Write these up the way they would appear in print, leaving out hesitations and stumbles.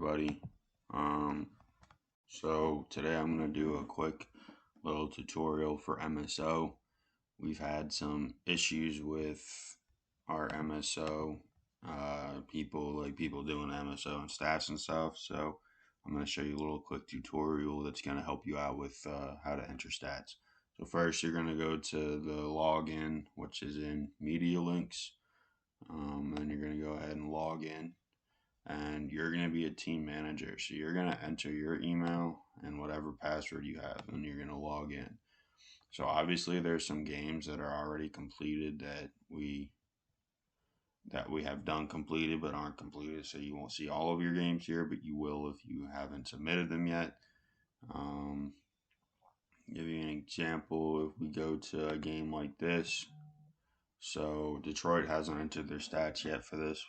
everybody. So today I'm going to do a quick little tutorial for MSO. We've had some issues with our MSO, people doing MSO and stats and stuff. So I'm going to show you a little quick tutorial that's going to help you out with how to enter stats. So first you're going to go to the login, which is in media links. And you're going to go ahead and log in. And you're going to be a team manager. So you're going to enter your email and whatever password you have, and you're going to log in. So obviously there's some games that are already completed that we have done completed but aren't completed. So you won't see all of your games here, but you will if you haven't submitted them yet. Give you an example. If we go to a game like this, so Detroit hasn't entered their stats yet for this.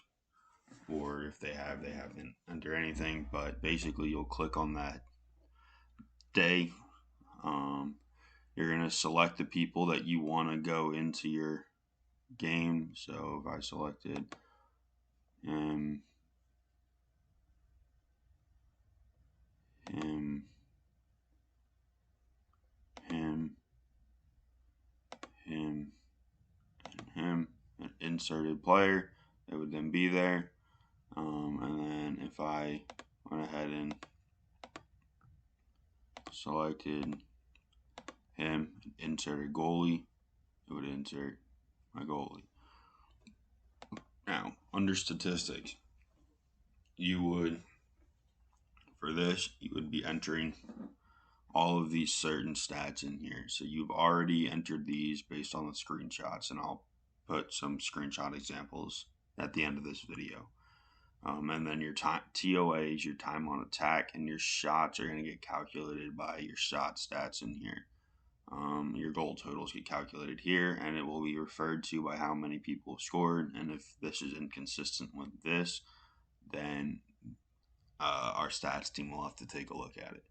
Or if they have, they haven't entered anything. But basically, you'll click on that day. You're going to select the people that you want to go into your game. So if I selected him, and inserted player, it would then be there. And then if I went ahead and selected him, inserted goalie, it would insert my goalie. Now, under statistics, you would be entering all of these certain stats in here. So you've already entered these based on the screenshots, and I'll put some screenshot examples at the end of this video. And then your TOAs, your time on attack, and your shots are going to get calculated by your shot stats in here. Your goal totals get calculated here, and it will be referred to by how many people have scored. And if this is inconsistent with this, then our stats team will have to take a look at it.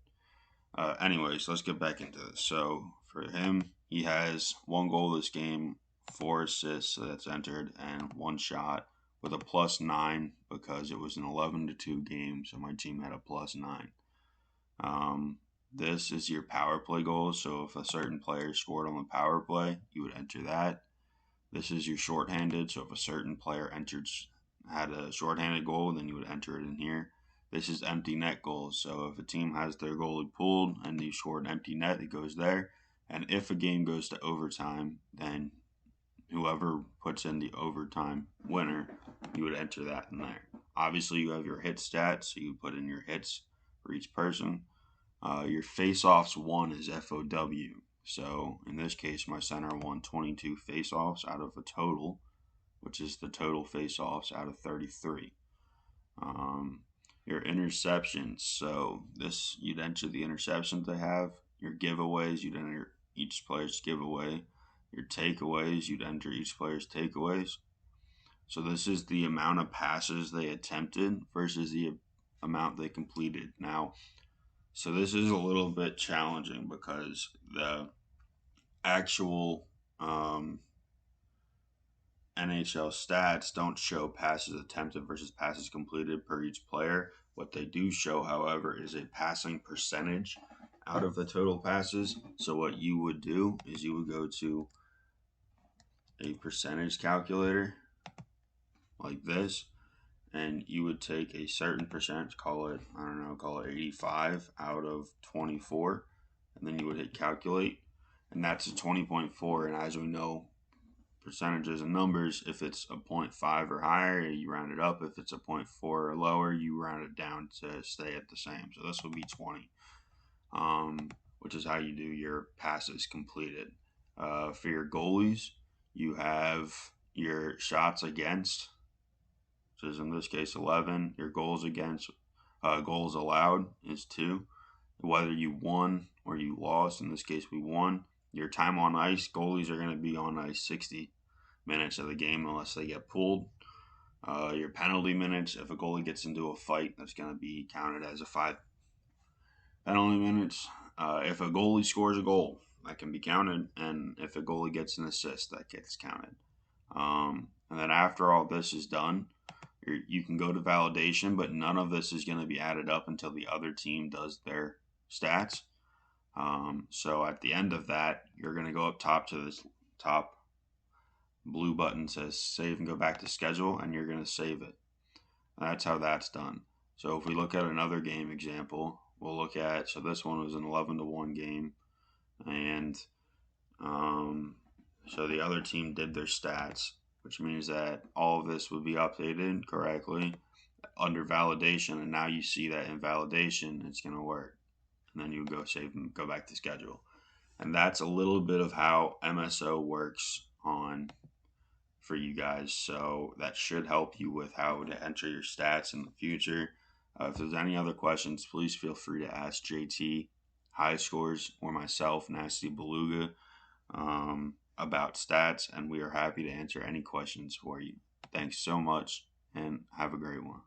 Anyways, let's get back into this. So for him, he has 1 goal this game, 4 assists, so that's entered, and 1 shot with a +9 because it was an 11-2 game, so my team had a +9. This is your power play goals, so if a certain player scored on the power play, you would enter that. This is your shorthanded, so if a certain player had a shorthanded goal, then you would enter it in here. This is empty net goals, so if a team has their goalie pulled and they scored an empty net, it goes there. And if a game goes to overtime, then whoever puts in the overtime winner, you would enter that in there. Obviously, you have your hit stats, so you put in your hits for each person. Your face-offs won is FOW. So in this case, my center won 22 face-offs out of a total, which is the total face-offs out of 33. Your interceptions, so this, you'd enter the interceptions they have. Your giveaways, you'd enter each player's giveaway. Your takeaways, you'd enter each player's takeaways. So this is the amount of passes they attempted versus the amount they completed. Now, so this is a little bit challenging because the actual NHL stats don't show passes attempted versus passes completed per each player. What they do show, however, is a passing percentage out of the total passes. So what you would do is you would go to a percentage calculator like this, and you would take a certain percentage, call it 85 out of 24, and then you would hit calculate, and that's a 20.4. And as we know, percentages and numbers, if it's a 0.5 or higher, you round it up. If it's a 0.4 or lower, you round it down to stay at the same. So this will be 20, which is how you do your passes completed. For your goalies, you have your shots against, which is in this case 11. Your goals against, goals allowed is 2. Whether you won or you lost, in this case we won. Your time on ice, goalies are going to be on ice 60 minutes of the game unless they get pulled. Your penalty minutes, if a goalie gets into a fight, that's going to be counted as a 5 penalty minutes. If a goalie scores a goal, that can be counted, and if a goalie gets an assist, that gets counted. And then after all this is done, You can go to validation, but none of this is going to be added up until the other team does their stats. So at the end of that, you're going to go up top to this top blue button says save and go back to schedule, and you're going to save it. That's how that's done. So if we look at another game example, we'll look at, so this one was an 11-1 game, and so the other team did their stats, which means that all of this would be updated correctly under validation, and now you see that in validation it's going to work. And then you go save and go back to schedule. And that's a little bit of how MSO works on for you guys. So that should help you with how to enter your stats in the future. If there's any other questions, please feel free to ask JT, High Scores, or myself, Nasty Beluga, about stats, and we are happy to answer any questions for you. Thanks so much, and have a great one.